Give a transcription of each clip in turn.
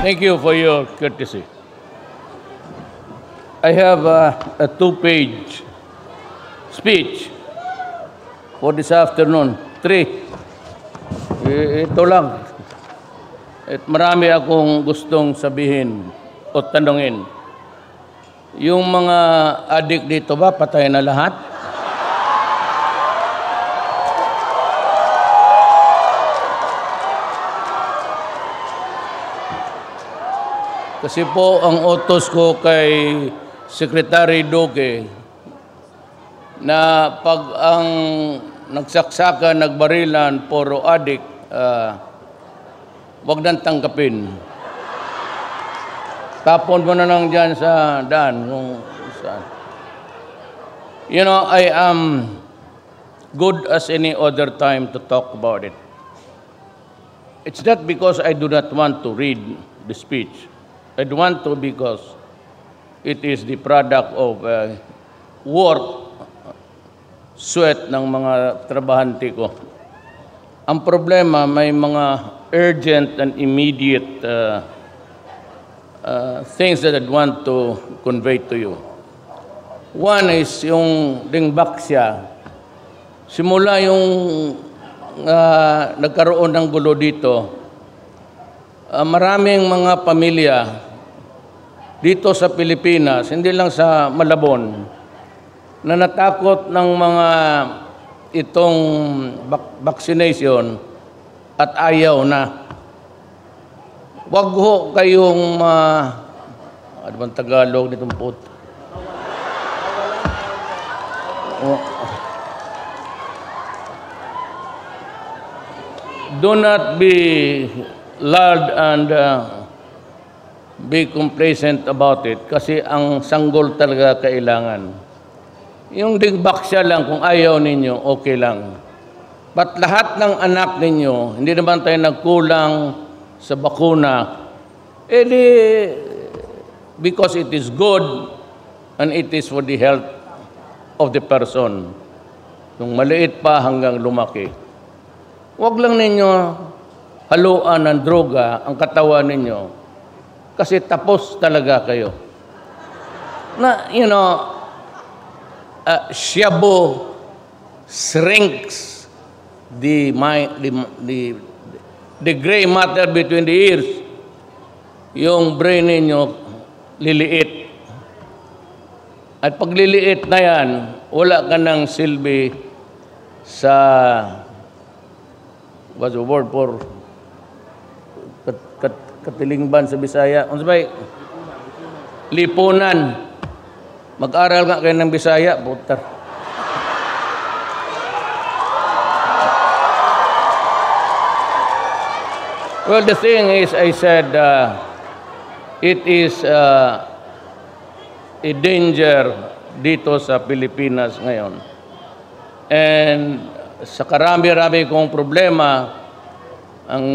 Thank you for your courtesy. I have a two-page speech for this afternoon. 3. Ito lang. At marami akong gustong sabihin o tanungin. Yung mga adik dito ba, patay na lahat? Kasi po ang utos ko kay Secretary Duque na pag ang nagsaksakan, nagbarilan, puro adik, wag nang tanggapin. Tapon mo na lang dyan sa daan. Kung saan. You know, I am good as any other time to talk about it. It's not because I do not want to read the speech. I want to because it is the product of work, sweat ng mga trabahante ko. Ang problema, may mga urgent and immediate things that I want to convey to you. One is yung Dingbaksya. Simula yung nagkaroon ng gulo dito, maraming mga pamilya dito sa Pilipinas, hindi lang sa Malabon, na natakot ng mga itong vaccination at ayaw na. Wag ho kayong ano bang Tagalog nitong puto? Do not be lulled and be complacent about it kasi ang sanggol talaga kailangan. Yung Dingbaksya lang, kung ayaw ninyo, okay lang. But lahat ng anak ninyo, hindi naman tayo nagkulang sa bakuna, because it is good and it is for the health of the person. Nung maliit pa hanggang lumaki. Huwag lang ninyo haluan ng droga ang katawan ninyo kasi tapos talaga kayo. Na, you know, shabu shrinks the gray matter between the ears. Yung brain ninyo liliit. At pag liliit na yan, wala ka ng silbi sa what's the word for katilingban sa Bisaya? Ano ba? Lipunan. Mag-aral nga kayo ng Bisaya, putar. Well, the thing is, I said, it is a danger dito sa Pilipinas ngayon. And sa karami-rami kong problema, ang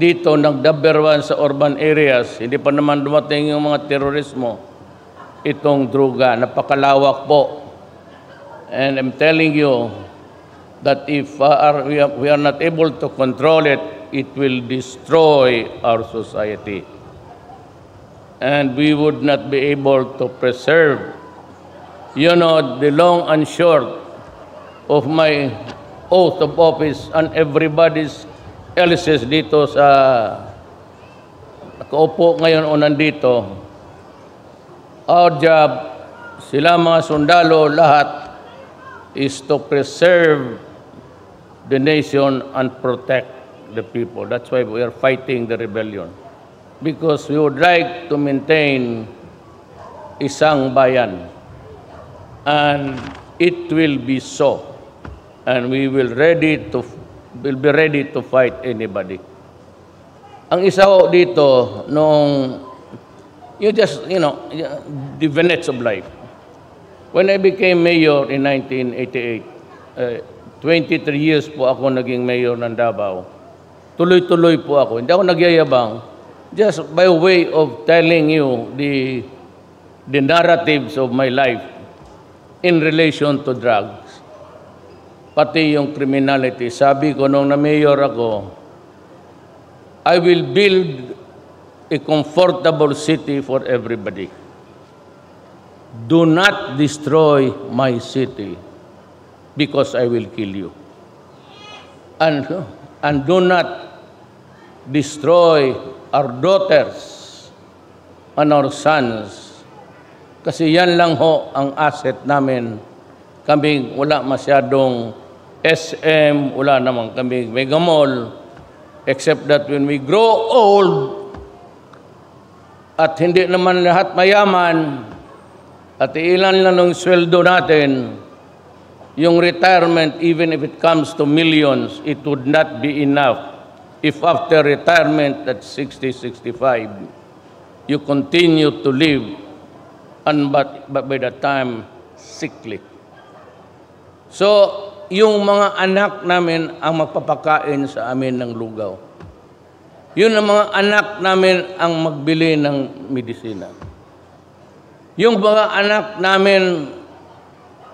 dito nag-number one sa urban areas, hindi pa naman dumating yung mga terorismo, itong droga, napakalawak po. And I'm telling you that if we are not able to control it, it will destroy our society. And we would not be able to preserve, you know, the long and short of my oath of office and everybody's else's dito sa nakaupo ngayon o nandito. Our job, sila mga sundalo, lahat, is to preserve the nation and protect the people. That's why we are fighting the rebellion. Because we would like to maintain isang bayan. And it will be so. And we will be ready to fight anybody. Ang isa ho dito, nung, the vignettes of life. When I became mayor in 1988, 23 years po ako naging mayor ng Davao. Tuloy-tuloy po ako. Hindi ako nagyayabang. Just by way of telling you the narratives of my life in relation to drugs. Pati yung criminality. Sabi ko nung na-mayor ako, I will build a comfortable city for everybody. Do not destroy my city because I will kill you. And do not destroy our daughters and our sons. Kasi yan lang ho ang asset namin. Kaming wala masyadong SM, wala naman kaming mega mall, except that when we grow old, at hindi naman lahat mayaman, at ilan lang ng sweldo natin, yung retirement, even if it comes to millions, it would not be enough if after retirement at 60, 65, you continue to live, and but by the time, sickly. So, yung mga anak namin ang magpapakain sa amin ng lugaw. Yun ang mga anak namin ang magbili ng medisina. Yung mga anak namin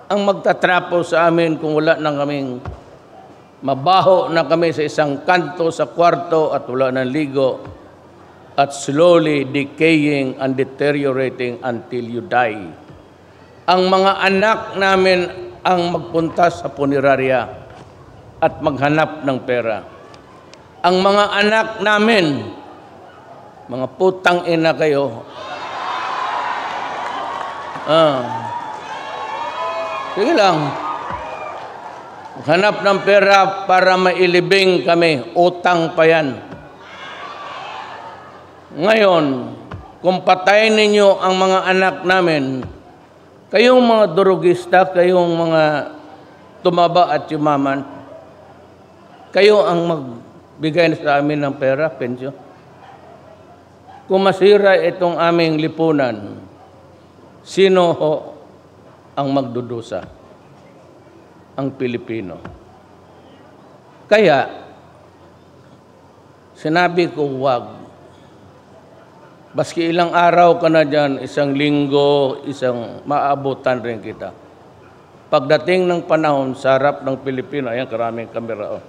ang magtatrapo sa amin kung wala na kaming mabaho na kami sa isang kanto sa kwarto at wala ng ligo at slowly decaying and deteriorating until you die. Ang mga anak namin ang magpunta sa punerarya at maghanap ng pera. Ang mga anak namin, mga putang ina kayo, sige lang, hanap ng pera para mailibing kami, utang pa yan. Ngayon, kung patayin ninyo ang mga anak namin, kayong mga durugista, kayong mga tumaba at yumaman, kayo ang magbigay sa amin ng pera, pensyon. Kung masira itong aming lipunan, sino ho ang magdudusa? Ang Pilipino. Kaya, sinabi ko wag. Baski ilang araw ka na dyan, isang linggo, isang maabutan rin kita. Pagdating ng panahon sa harap ng Pilipino, ayan, karaming kamera. Oh.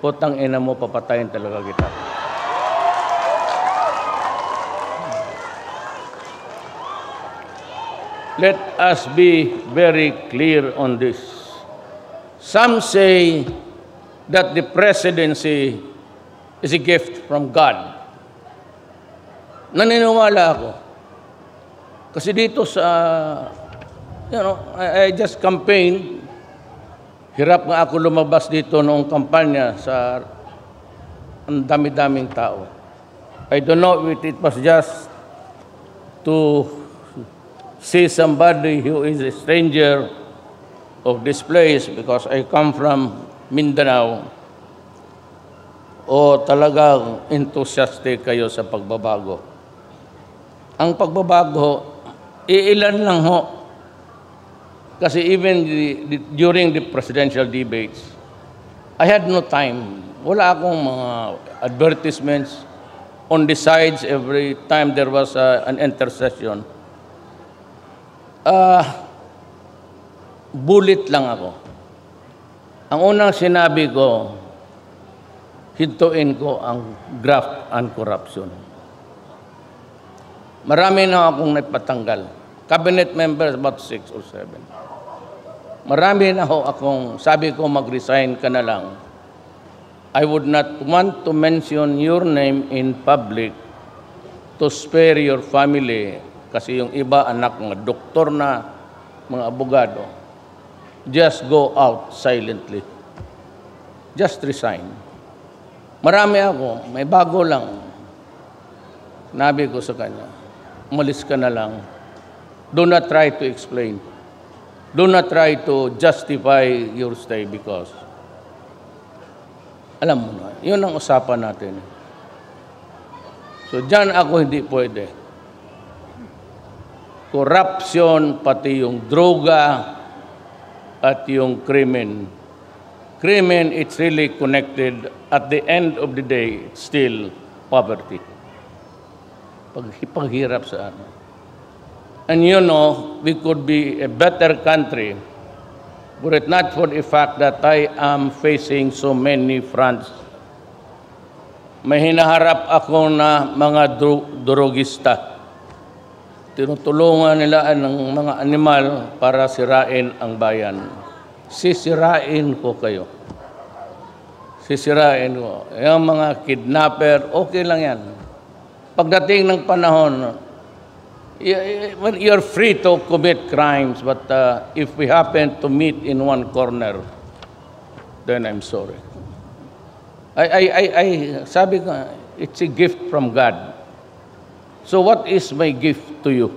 Putang ina mo, papatayin talaga kita. Let us be very clear on this. Some say that the presidency is a gift from God. Naniniwala ako. Kasi dito sa, I just campaigned. Hirap nga ako lumabas dito noong kampanya sa ang dami-daming tao. I don't know if it was just to see somebody who is a stranger of this place because I come from Mindanao o talagang enthusiastic kayo sa pagbabago. Ang pagbabago, iilan lang ho. Kasi even during the presidential debates, I had no time. Wala akong mga advertisements on the sides every time there was an intercession. Bullet lang ako. Ang unang sinabi ko, hintuin ko ang graft and corruption. Marami na akong napatanggal. Cabinet members, about 6 or 7. Marami na akong, sabi ko mag-resign ka na lang. I would not want to mention your name in public to spare your family. Kasi yung iba anak mga doktor na, mga abogado. Just go out silently. Just resign. Marami ako, may bago lang. Nabi ko sa kanya, umalis ka na lang. Do not try to explain. Do not try to justify your stay because alam mo na, yun ang usapan natin. So dyan ako hindi pwede. Corruption, pati yung droga at yung krimen. Krimen, it's really connected. At the end of the day, it's still poverty. Paghirap sa ano. And you know, we could be a better country were it not for the fact that I am facing so many fronts. may hinaharap ako na mga drogista. Tinutulungan nila ng mga animal para sirain ang bayan. Sisirain ko kayo. Sisirain ko. Yung mga kidnapper, okay lang yan. Pagdating ng panahon, you're free to commit crimes, but if we happen to meet in one corner, then I'm sorry. Sabi ko, it's a gift from God. So what is my gift to you?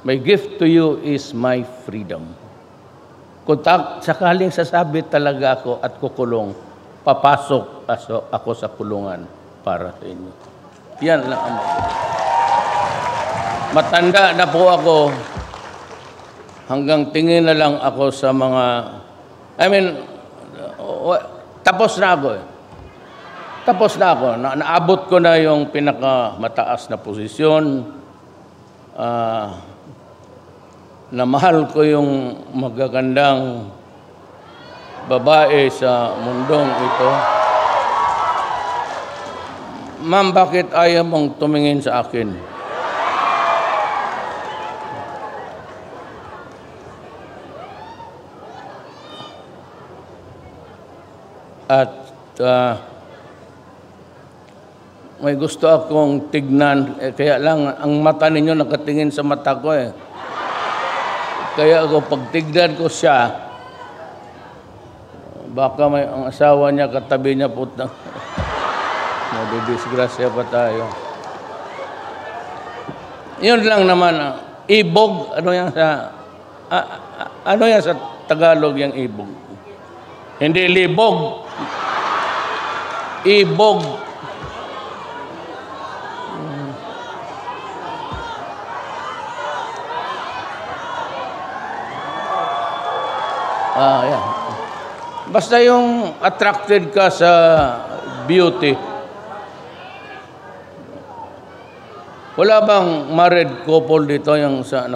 My gift to you is my freedom. Kung sakaling sasabi talaga ako at kukulong, papasok ako sa kulungan para sa inyo. Yan lang ang matanda na po ako, hanggang tingin na lang ako sa mga, tapos na ako eh. Tapos na ako. Naabot ko na yung pinakamataas na posisyon. Na mahal ko yung magagandang babae sa mundong ito. Ma'am, bakit ayaw mong tumingin sa akin? At may gusto akong tignan, kaya lang ang mata ninyo nakatingin sa mata ko eh. Kaya ako pag tignan ko siya, baka may ang asawa niya katabi niya putang. Madidisgrasya pa tayo. Yun lang naman. Ibog, ano yan sa Tagalog yung ibog? Hindi libog. Ibog. Yeah. Basta yung attracted ka sa beauty. Wala bang married couple dito yung sa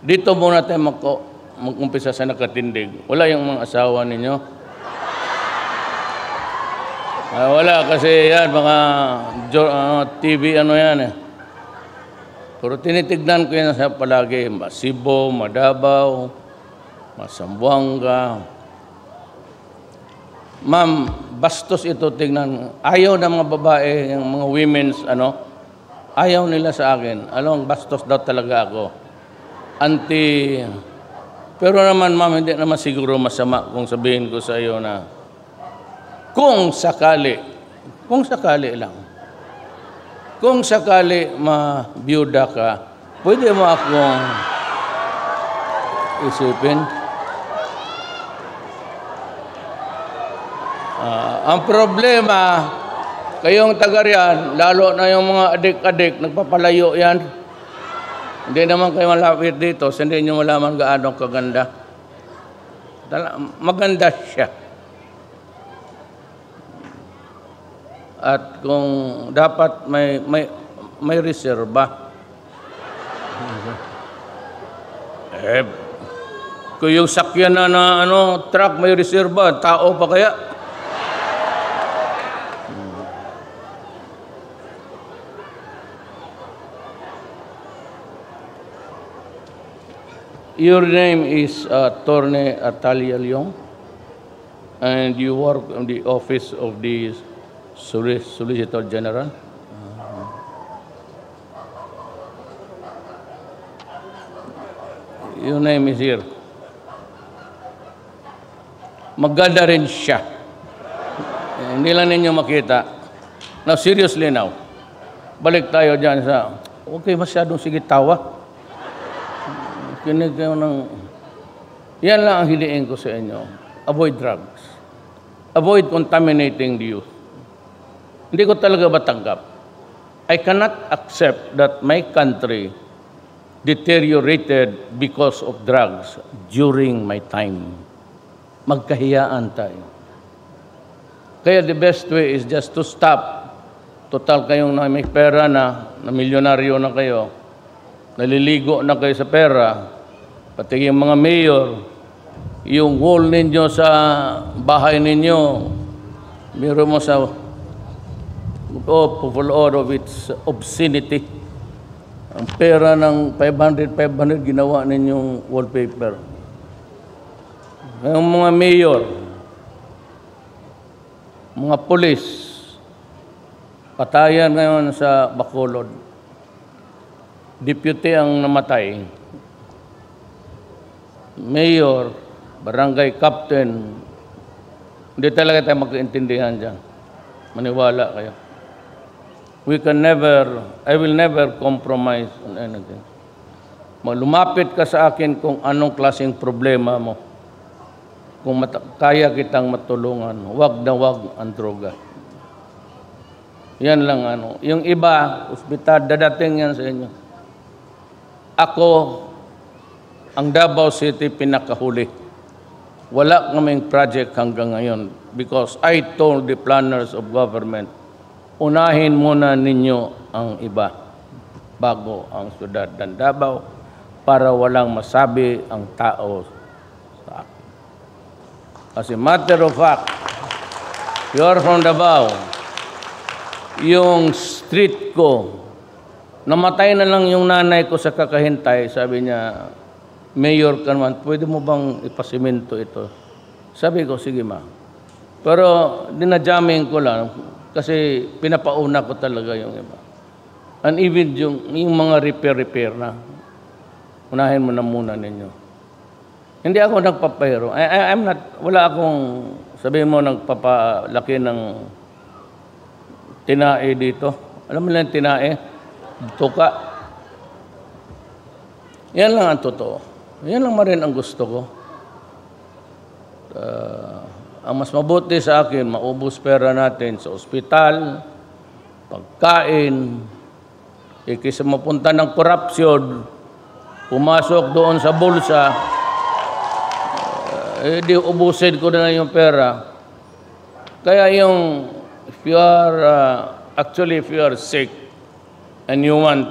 dito muna tayo mag-umpisa sa nakatindig. Wala yung mga asawa ninyo? Wala kasi yan, mga TV ano yan eh. Pero tinitignan ko yan sa palagi. Cebu, Madabao, Sambuanga. Ma'am, bastos ito tignan. Ayaw ng mga babae, yung mga women's ayaw nila sa akin. Ang bastos daw talaga ako. Pero naman ma'am, hindi naman siguro masama kung sabihin ko sa iyo na kung sakali lang, kung sakali mabiyuda ka, pwede mo akong isipin. Ang problema, kayong taga-riyan, lalo na yung mga adik-adik, nagpapalayo yan. Hindi naman kayo malapit dito, so hindi nyo malaman gaano kaganda. Maganda siya. At kung dapat may reserba. Kung yung sakyan na truck may reserba, tao pa kaya? Your name is Attorney Atalia Leong, and you work in the office of the Solicitor General. Your name is here. Maganda rin siya. Hindi lang ninyo makita. Now, seriously now, balik tayo dyan sa, okay, masyadong sige tawa. Kinig kayo ng, yan lang ang hiliin ko sa inyo. Avoid drugs. Avoid contaminating the youth. Hindi ko talaga matanggap. I cannot accept that my country deteriorated because of drugs during my time. Magkahiyaan tayo. Kaya the best way is just to stop. Total kayong may pera na milyonaryo na kayo, naliligo na kayo sa pera, pati yung mga mayor, yung wall ninyo sa bahay ninyo, biro mo sa full of its obscenity. Ang pera ng 500 ginawa ninyong wallpaper. Ang mga mayor, mga pulis, patayan ngayon sa Bacolod. Deputy ang namatay. Mayor, barangay captain, hindi talaga tayo magkaintindihan dyan. Maniwala kayo. I will never compromise on anything. Lumapit ka sa akin kung anong klaseng problema mo. Kung kaya kitang matulungan, wag na wag ang droga. Yan lang ano. Yung iba, ospital, dadating yan sa inyo. Ako, ang Davao City pinakahuli. Wala kaming project hanggang ngayon because I told the planners of government, unahin muna ninyo ang iba bago ang syudad ng Davao para walang masabi ang tao sa akin. As a matter of fact, you're from Davao, yung street ko, namatay na lang yung nanay ko sa kakahintay, sabi niya, Mayor ka naman, pwede mo bang ipasimento ito? Sabi ko, sige ma. Pero dinajamming ko lang kasi pinapauna ko talaga yung iba. And even yung mga repair na, unahin mo na muna ninyo. Hindi ako nagpapahiro. Wala akong, sabihin mo, nagpapalaki ng tinae dito. Alam mo lang tinae? Tuka. Yan lang ang totoo. Yan lang rin ang gusto ko. Ang mas mabuti sa akin, maubos pera natin sa ospital, pagkain, kaysa mapunta ng korupsyon, pumasok doon sa bulsa, di ubusin ko na yung pera. Kaya yung, if you are sick and you want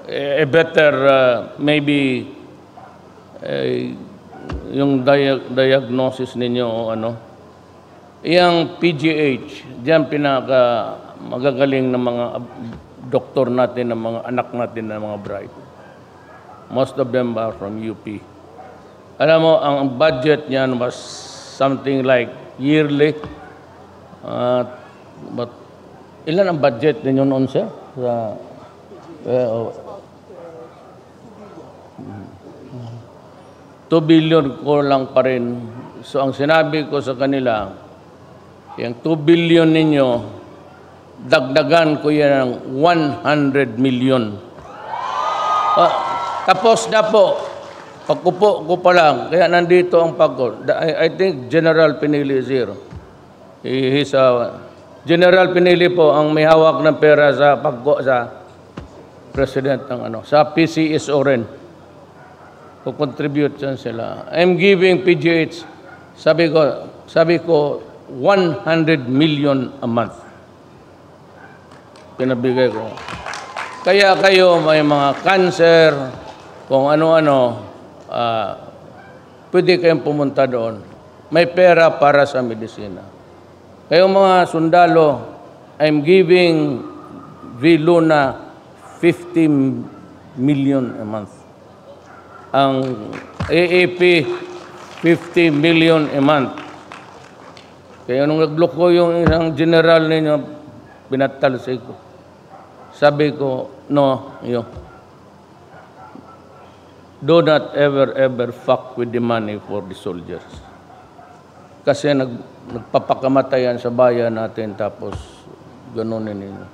a better, maybe, yung diagnosis ninyo o ano, yung PGH, diyan pinaka magagaling ng mga doktor natin, ng mga anak natin, ng mga bright. Most of them are from UP. Alam mo, ang budget niyan was something like yearly. But ilan ang budget ninyo noon, sir? Sa 2 billion ko lang pa rin. So ang sinabi ko sa kanila, yung 2 billion ninyo, dagdagan ko yan ng 100 million. Tapos na po, pagkupo ko pa lang, kaya nandito ang pagko. I think General Pinili is here. General Pinili po ang may hawak ng pera sa pagko sa President ng sa PCSO rin. Contribute yan sila. I'm giving PGH, sabi ko 100 million a month. Pinabigay ko. Kaya kayo may mga cancer, kung ano-ano, pwede kayong pumunta doon. May pera para sa medisina. Kayo mga sundalo, I'm giving Viluna 50 million a month. Ang AAP, 50 million a month. Kaya nung nagloko yung isang general ninyo, pinatalsik ko. Sabi ko, no, do not ever fuck with the money for the soldiers. Kasi nagpapakamatayan sa bayan natin, tapos ganunin ninyo.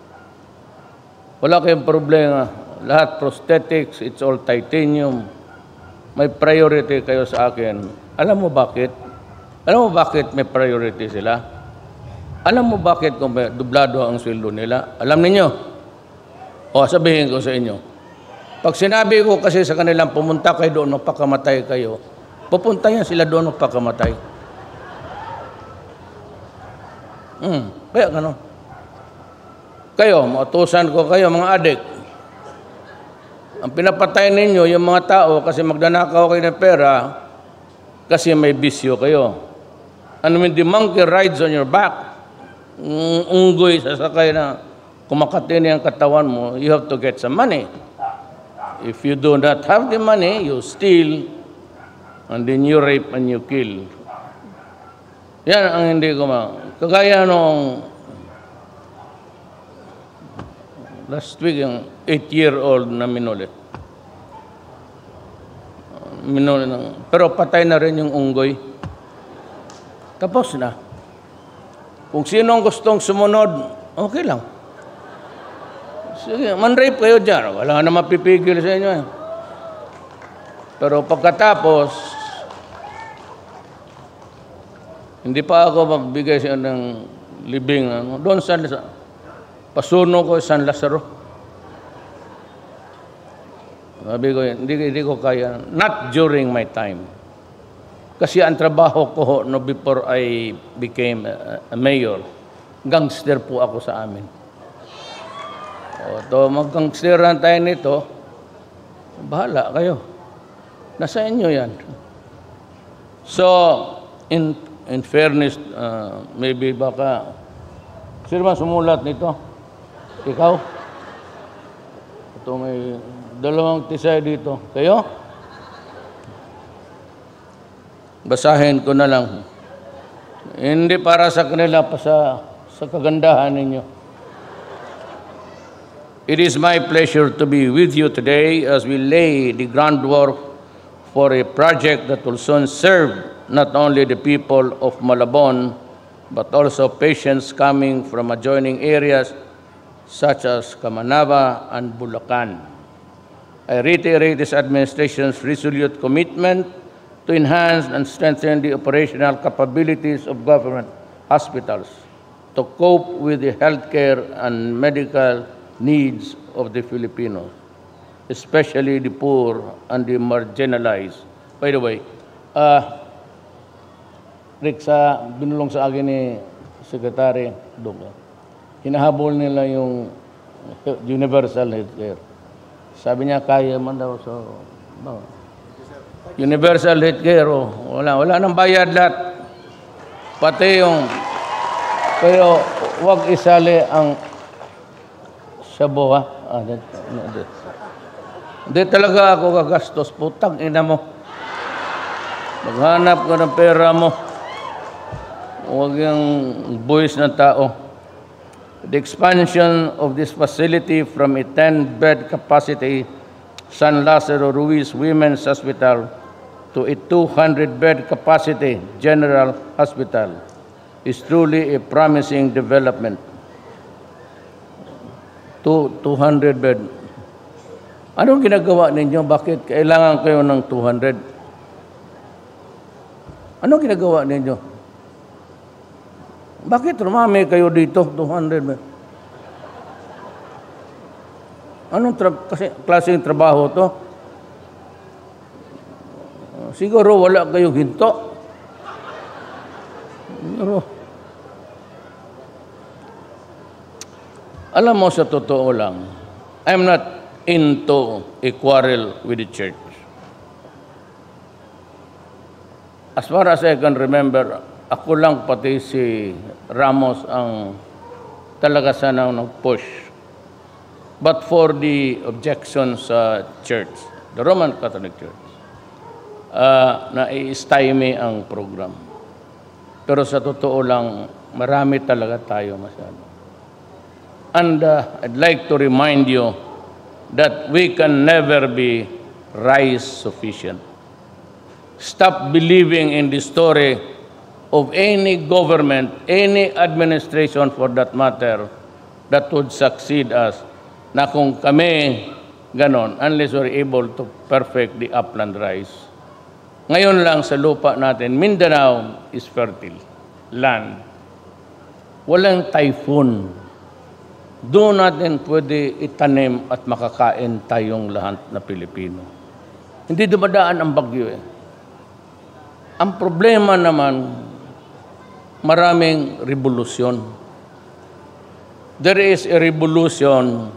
Wala kayong problema. Lahat prosthetics, it's all titanium. May priority kayo sa akin. Alam mo bakit? Alam mo bakit may priority sila? Alam mo bakit kung may dublado ang sweldo nila? Alam ninyo? O, sabihin ko sa inyo. Pag sinabi ko kasi sa kanilang pumunta kayo doon, magpakamatay kayo, pupunta yan sila doon, magpakamatay. Kaya gano'n. Kayo, mautusan ko kayo, mga adik. Ang pinapatay ninyo, yung mga tao, kasi magdanakaw kayo ng pera, kasi may bisyo kayo. And when the monkey rides on your back, unggoy sasakay na kumakatini ang katawan mo, you have to get some money. If you do not have the money, you steal, and then you rape and you kill. Yan ang hindi ko kagaya nung last week, yung 8-year-old na minuli. Pero patay na rin yung unggoy. Tapos na. Kung sinong gustong sumunod, okay lang. Sige, man-rape kayo dyan. Wala na mapipigil sa inyo. Pero pagkatapos, hindi pa ako magbigay sa ng libing. Doon sa pasuno ko San Lazaro. Sabi ko, hindi ko kaya. Not during my time. Kasi ang trabaho ko no before I became a mayor, gangster po ako sa amin. O, mag-gangsteran tayo nito, bahala kayo. Nasa inyo yan. So, in fairness, maybe baka, sino ba sumulat nito? Ikaw? Ito may dalawang tisay dito. Kayo? Basahin ko na lang. Hindi para sa kanila, pa sa kagandahan ninyo. It is my pleasure to be with you today as we lay the groundwork for a project that will soon serve not only the people of Malabon, but also patients coming from adjoining areas such as Kamanava and Bulacan. I reiterate this administration's resolute commitment to enhance and strengthen the operational capabilities of government hospitals to cope with the healthcare and medical needs of the Filipinos, especially the poor and the marginalized. By the way, Rick, binulong sa akin ni Secretary Duga, hinahabol nila yung universal healthcare. Sabi niya, kaya man daw. So, universal healthcare, wala nang bayad lahat. Pati yung, pero wag isali ang Sabo, ha? Hindi talaga ako gagastos. Putang ina mo. Maghanap ka ng pera mo. Huwag yung buwis ng tao. The expansion of this facility from a 10-bed capacity San Lazaro Ruiz Women's Hospital to a 200-bed capacity General Hospital is truly a promising development. 200 bed. Anong ginagawa ninyo? Bakit kailangan kayo ng 200? Anong ginagawa ninyo? Bakit rumami kayo dito? 200 bed. Anong klaseng trabaho to? Siguro wala kayong hinto. Alam mo, sa totoo lang, I'm not into a quarrel with the church. As far as I can remember, ako lang pati si Ramos ang talaga sana nag-push. But for the objections sa church, the Roman Catholic Church, na i-stymie ang program. Pero sa totoo lang, marami talaga tayo masyado. And I'd like to remind you that we can never be rice sufficient. Stop believing in the story of any government, any administration for that matter, that would succeed us. Na kung kami ganon, unless we're able to perfect the upland rice. Ngayon lang sa lupa natin, Mindanao is fertile land. Walang typhoon. Doon natin pwede itanim at makakain tayong lahat na Pilipino. Hindi dumadaan ang bagyo eh. Ang problema naman, maraming revolusyon. There is a revolution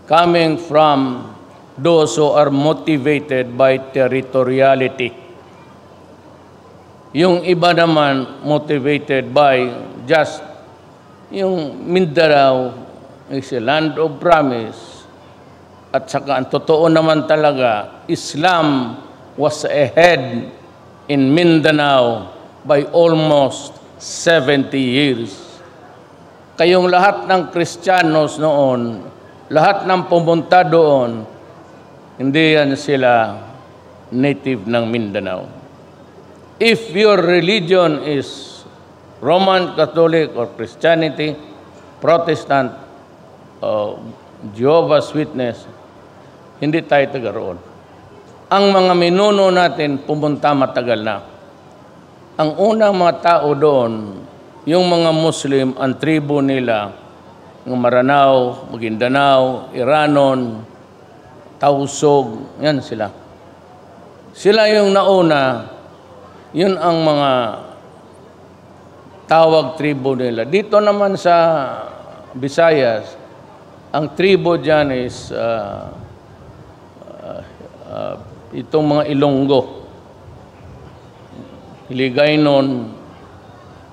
coming from those who are motivated by territoriality. Yung iba naman motivated by just yung Mindanao is a land of promise. At saka ang totoo naman talaga, Islam was ahead in Mindanao by almost 70 years. Kayong lahat ng Kristiyanos noon, lahat ng pumunta doon, hindi yan sila native ng Mindanao. If your religion is Roman Catholic or Christianity, Protestant, Jehovah's Witness, hindi tayo taga roon. Ang mga minuno natin pumunta matagal na. Ang unang mga tao doon, yung mga Muslim, ang tribo nila, ng Maranao, Maguindanao, Iranon, Tausog, yan sila. Sila yung nauna, yun ang mga tawag tribo nila. Dito naman sa Visayas, ang tribo dyan is itong mga Ilonggo. Hiligaynon,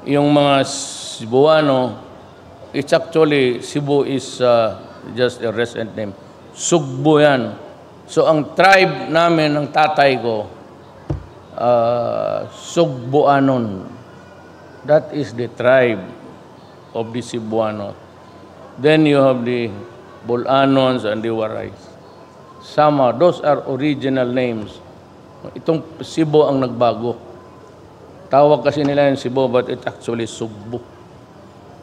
yung mga Cebuano, it's actually, Cebu is just a recent name. Sugbo yan. So ang tribe namin, ng tatay ko, Sugboanon. That is the tribe of the Cebuano. Then you have the Bulanons and the Warais. Sama, those are original names. Itong Cebu ang nagbago. Tawag kasi nila yung Cebu, but it's actually Sugbo.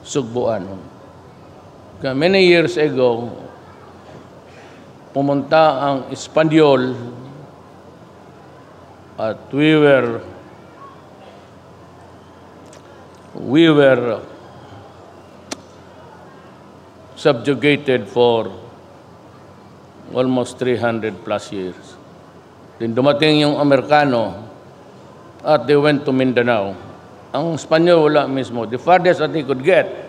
Sugboanon. Many years ago, pumunta ang Espanyol at we were subjugated for almost 300 plus years. Then dumating yung Amerikano at they went to Mindanao. Ang Espanyol wala mismo. The farthest that they could get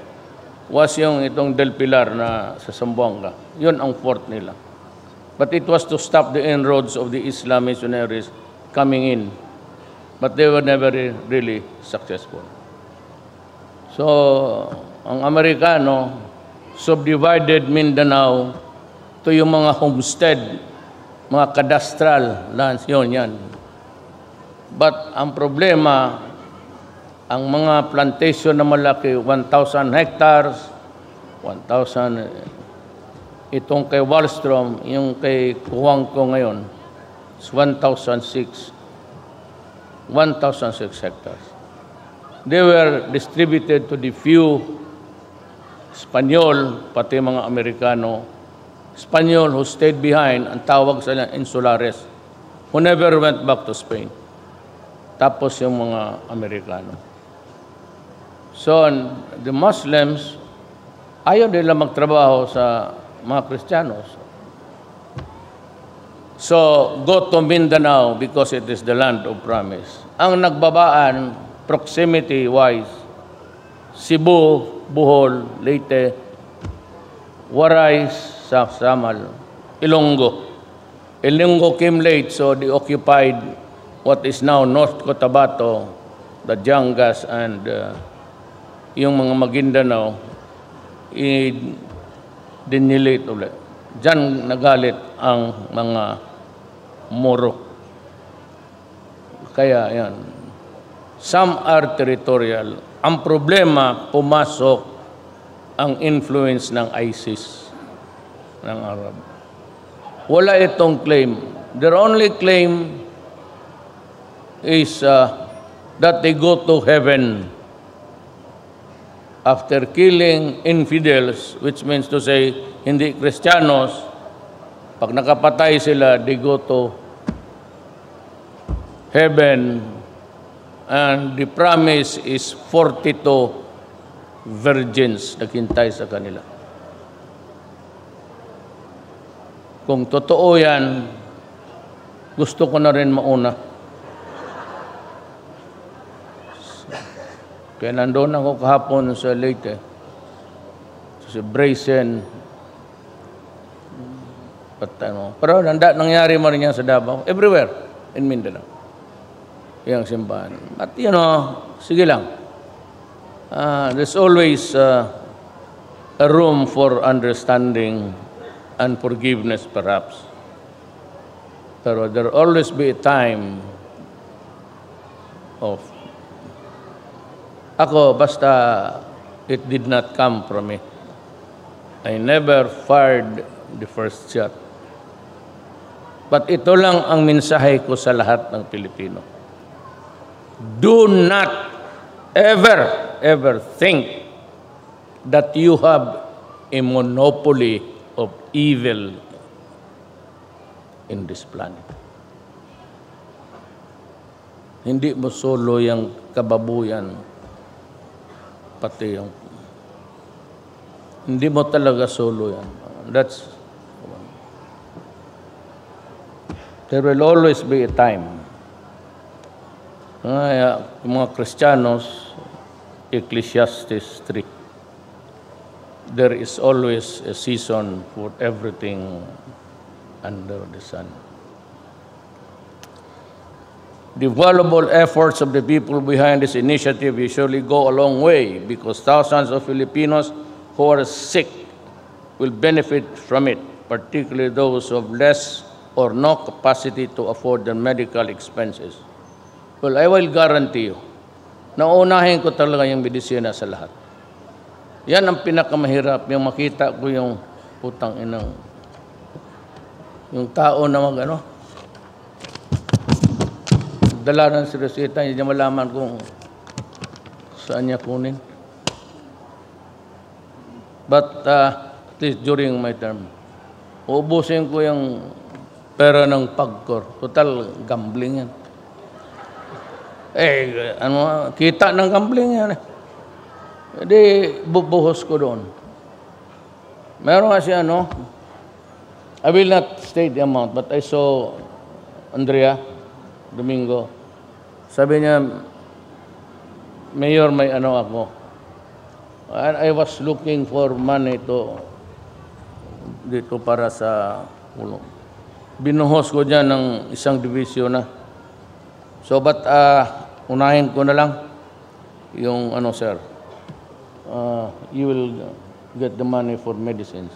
was yung itong Del Pilar na sa Zamboanga. Yun ang fort nila. But it was to stop the inroads of the Islam missionaries coming in. But they were never really successful. So, ang Amerikano subdivided Mindanao to yung mga homestead, mga cadastral lands, yun yan. But ang problema, ang mga plantation na malaki, 1,000 hectares, 1,000, itong kay Wallstrom, yung kay Kuwangko ngayon, is 1,006 hectares. They were distributed to the few Espanyol, pati mga Amerikano. Espanyol who stayed behind, ang tawag sa Insulares, who never went back to Spain. Tapos yung mga Amerikano. So, the Muslims, ayaw nila magtrabaho sa mga Kristiyanos. So, go to Mindanao because it is the land of promise. Ang nagbabaan, proximity-wise, Cebu, Bohol, Leyte, Waray, Samal, Ilonggo. Ilonggo came late, so they occupied what is now North Cotabato, the Jangas, and yung mga Maguindanao, dinilate ulit. Diyan nagalit ang mga Moro. Kaya yan. Some are territorial. Ang problema, pumasok ang influence ng ISIS ng Arab. Wala itong claim. Their only claim is that they go to heaven after killing infidels, which means to say, hindi Kristiyanos, pag nakapatay sila, they go to heaven, and the promise is 42 virgins naghintay sa kanila. Kung totoo yan, gusto ko na rin mauna. Kaya nandoon ako kahapon sa Leyte, sa Brazen. Pero nangyari mo rin yan sa Davao, everywhere in Mindanao. Yung simbahan. At sige lang. There's always a room for understanding and forgiveness perhaps. Pero there will always be a time of ako basta it did not come from me. I never fired the first shot. But ito lang ang mensahe ko sa lahat ng Pilipino. Do not ever think that you have a monopoly of evil in this planet. Hindi mo solo yung kababuyan, pati yung hindi mo talaga solo yan. There will always be a time. Yung mga Kristiyanos, Ecclesiastes 3. There is always a season for everything under the sun. The valuable efforts of the people behind this initiative usually go a long way because thousands of Filipinos who are sick will benefit from it, particularly those who have less or no capacity to afford their medical expenses. Well, I will guarantee you, nauunahin ko talaga yung medisina sa lahat. Yan ang pinakamahirap, yung makita ko yung putang inang, yung tao na dala ng reseta, hindi niya malaman kung saan niya kunin. But at least during my term, uubusin ko yung pera ng PAGCOR. Total, gambling yan. Kita ng gambling yan. Hindi, bubuhos ko doon. Meron kasi I will not state the amount, but I saw Andrea Domingo. Sabi niya, Mayor, may ako. And I was looking for money dito para sa binuhos ko dyan ng isang division na. So, but unahin ko na lang yung sir. You will get the money for medicines.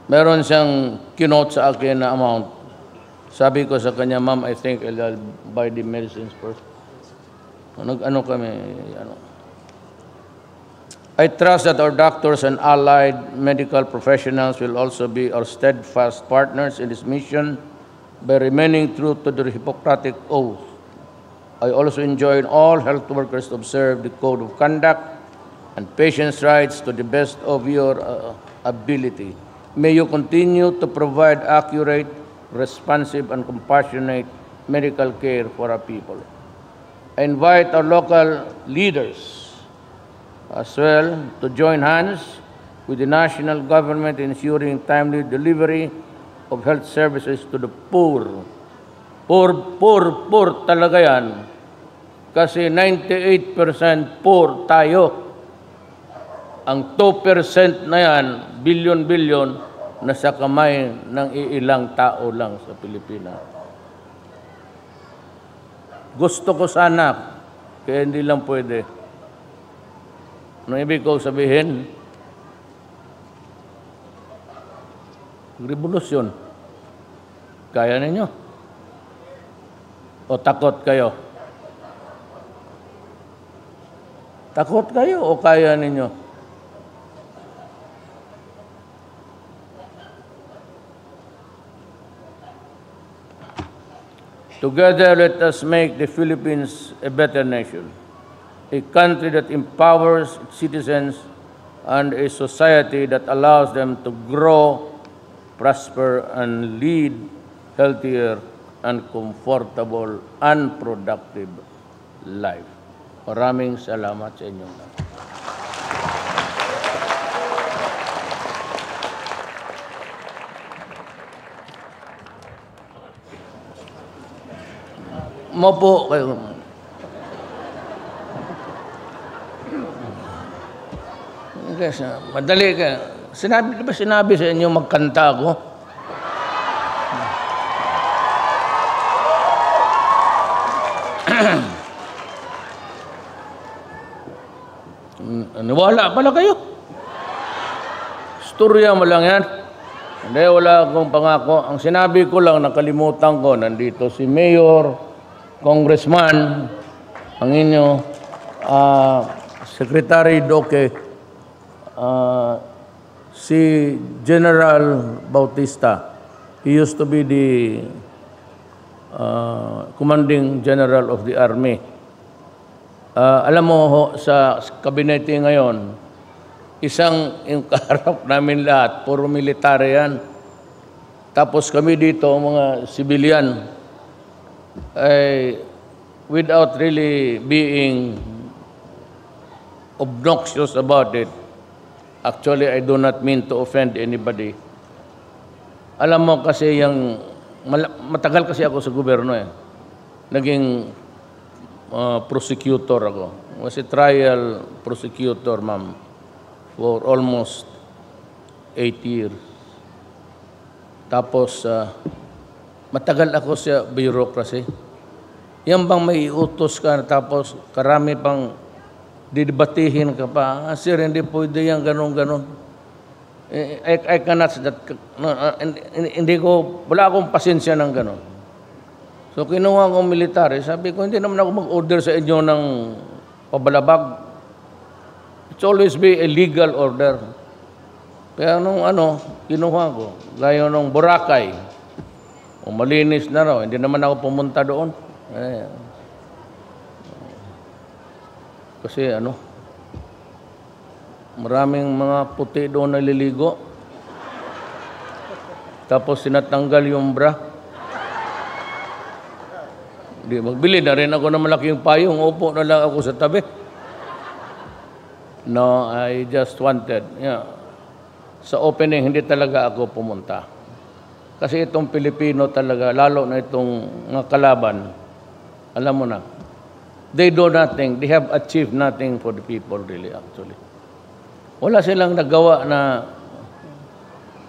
Meron siyang kinote sa akin na amount. Sabi ko sa kanya, ma'am, I think I'll buy the medicines first. I trust that our doctors and allied medical professionals will also be our steadfast partners in this mission by remaining true to their Hippocratic oath. I also enjoin all health workers to observe the code of conduct and patients' rights to the best of your ability. May you continue to provide accurate, responsive, and compassionate medical care for our people. I invite our local leaders as well to join hands with the national government in ensuring timely delivery of health services to the poor. Poor talaga yan. Kasi 98% poor tayo. Ang 2% na yan, bilyon-bilyon, nasa kamay ng iilang tao lang sa Pilipinas. Gusto ko sana, kaya hindi lang pwede. Ano ibig ko sabihin? Revolusyon. Kaya ninyo? O takot kayo? Takot kayo o kaya ninyo? Together, let us make the Philippines a better nation, a country that empowers its citizens and a society that allows them to grow, prosper, and lead healthier and comfortable and productive life. Maraming salamat sa inyong lahat. Mopo kayo. Madali ka. Sinabi sa inyo magkanta ako? Niwala pala kayo. Istorya mo lang yan. Hindi, wala akong pangako. Ang sinabi ko lang, nakalimutan ko, nandito si Mayor, Congressman, ang inyo, Secretary Doke, si General Bautista. He used to be the Commanding General of the Army. Alam mo ho, sa kabinete ngayon, isang yung kaharap namin lahat, puro military yan. Tapos kami dito, mga civilian, ay without really being obnoxious about it. Actually, I do not mean to offend anybody. Alam mo kasi yung, matagal kasi ako sa gobyerno eh. Naging prosecutor ako. Was a trial prosecutor, ma'am, for almost 8 years. Tapos, matagal ako sa bureaucracy. Yan bang may utos ka, tapos karami pang didebatihin ka pa, sir, hindi pwede yan, ganon. I cannot, hindi ko, wala akong pasensya ng ganon. So, kinuha kong military, sabi ko, hindi naman ako mag-order sa inyo ng pabalabag. It's always be a legal order. Kaya nung kinuha ko, gaya nung Boracay, malinis na raw, hindi naman ako pumunta doon. Kasi maraming mga puti doon naliligo. Tapos sinatanggal yung bra. Magbili na rin ako ng malaking payong, upo na lang ako sa tabi. No, I just wanted, sa opening, hindi talaga ako pumunta. Kasi itong Pilipino talaga, lalo na itong mga kalaban, alam mo na, they do nothing, they have achieved nothing for the people really actually. Wala silang nagawa na,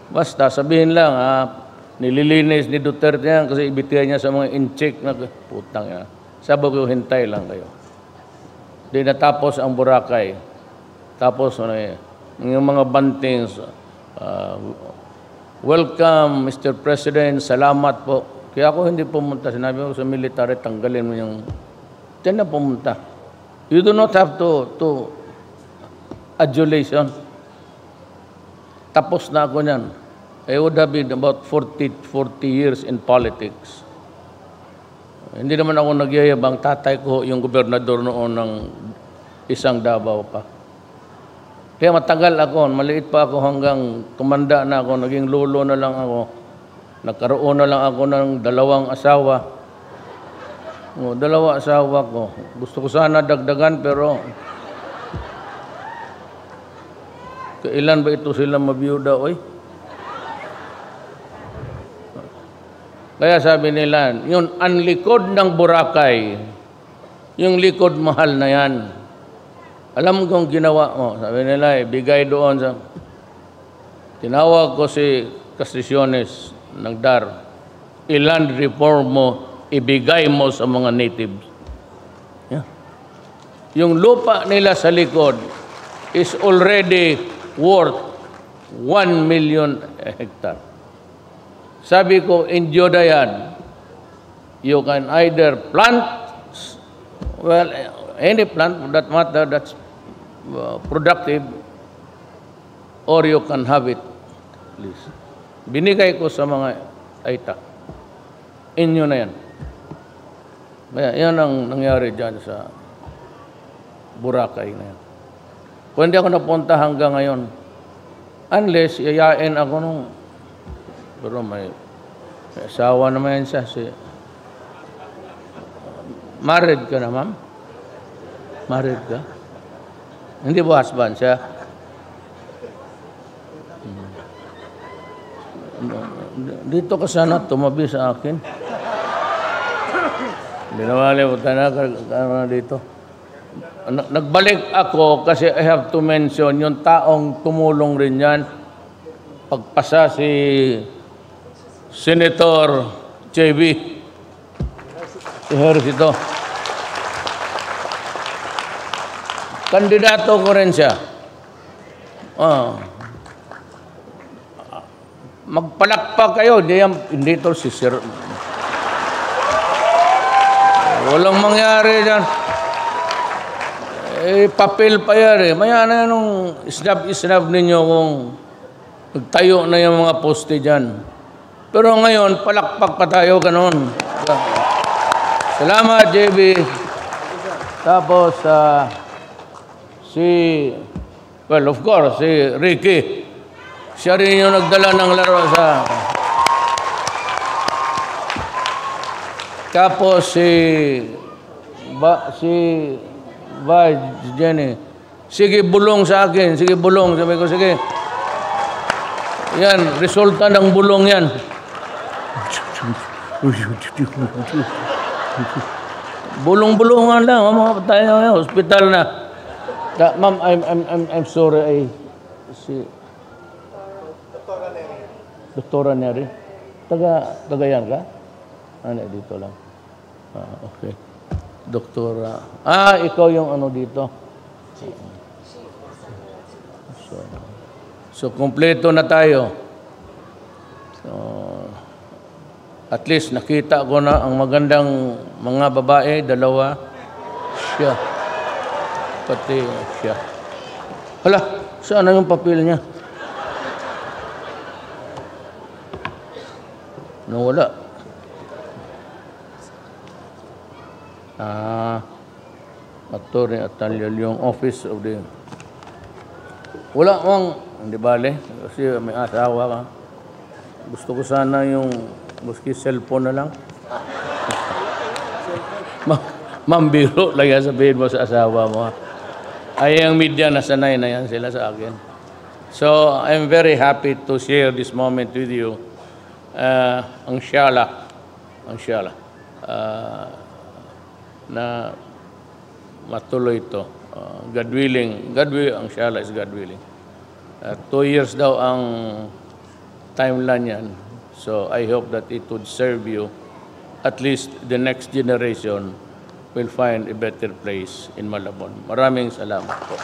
basta sabihin lang, nililinis ni Duterte yan kasi ibitihan niya sa mga in-check na, putang yan. Sabi ko, hintay lang kayo. Di natapos ang Boracay. Tapos, yung mga bantings, welcome, Mr. President, salamat po. Kaya ako hindi pumunta. Sinabi ko sa military, tanggalin mo yung... Diyan na pumunta. You do not have to adulation. Tapos na ako niyan. I would have been about 40 years in politics. Hindi naman ako nagyayabang. Tatay ko yung gobernador noon ng isang Davao pa. Kaya matagal ako, maliit pa ako hanggang tumanda na ako, naging lolo na lang ako. Nagkaroon na lang ako ng 2 asawa. 2 asawa ko. Gusto ko sana dagdagan pero kailan ba ito sila mabiyuda, oy? Kaya sabi nila, yung anlikod ng Boracay, yung likod mahal na yan. Alam mo kung ginawa mo, sabi nila, ibigay doon sa... Tinawag ko si Casticiones ng DAR, i-land reform mo, ibigay mo sa mga natives. Yeah. Yung lupa nila sa likod is already worth 1 million hectare. Sabi ko, enjoy na yan. You can either plant, well, any plant for that matter that's productive, or you can have it. Please. Binigay ko sa mga Aita. Inyo na yan. Kaya yan ang nangyari dyan sa Boracay na yan. Kung hindi ako napunta hanggang ngayon, unless yayain ako nung, pero may asawa naman yan siya. Married ka na, ma'am? Married ka? Hindi ba husband siya? Dito ka sana tumabi sa akin. Hindi naman na dito. Nagbalik ako kasi I have to mention yung taong tumulong rin yan. Pagpasa si Senator JB. Si Harris ito. Kandidato ko rin siya. magpalakpak kayo. Hindi ito si Sir. Walang mangyari dyan. Papel pa yan Maya na nung isnab ninyo kung nagtayo na yung mga poste dyan. Pero ngayon, palakpak pa tayo ganon. Salamat, JB. Tapos, well, of course, si Ricky. Siya rin yung nagdala ng laro sa... Tapos, si Jenny. Sige, bulong sa akin. Sige, bulong. Sabi ko, sige. Yan, resulta ng bulong yan. Bulong-bulungan lang. Tayo na, hospital na. Ma'am, I'm sorry. Doktora Neri. Taga yan ka? Ano, dito lang. Okay. Doktora. Ikaw yung ano dito. So kompleto na tayo. So, at least nakita ko na ang magandang mga babae, dalawa. Siya. Pati siya. Hala, saan na yung papel niya? Nawala. Attorney Atalial, yung office of the... Wala mang, hindi bale, kasi may asawa ka. Gusto ko sana yung, buski cellphone na lang. Mambiro lang yan, sabihin mo sa asawa mo. Ay, ang media, nasanay na yan sila sa akin. So, I'm very happy to share this moment with you. Ang siyala, na matuloy ito. God willing, ang siyala is God willing. 2 years daw ang timeline yan. So I hope that it would serve you. At least the next generation will find a better place in Malabon. Maraming salamat po.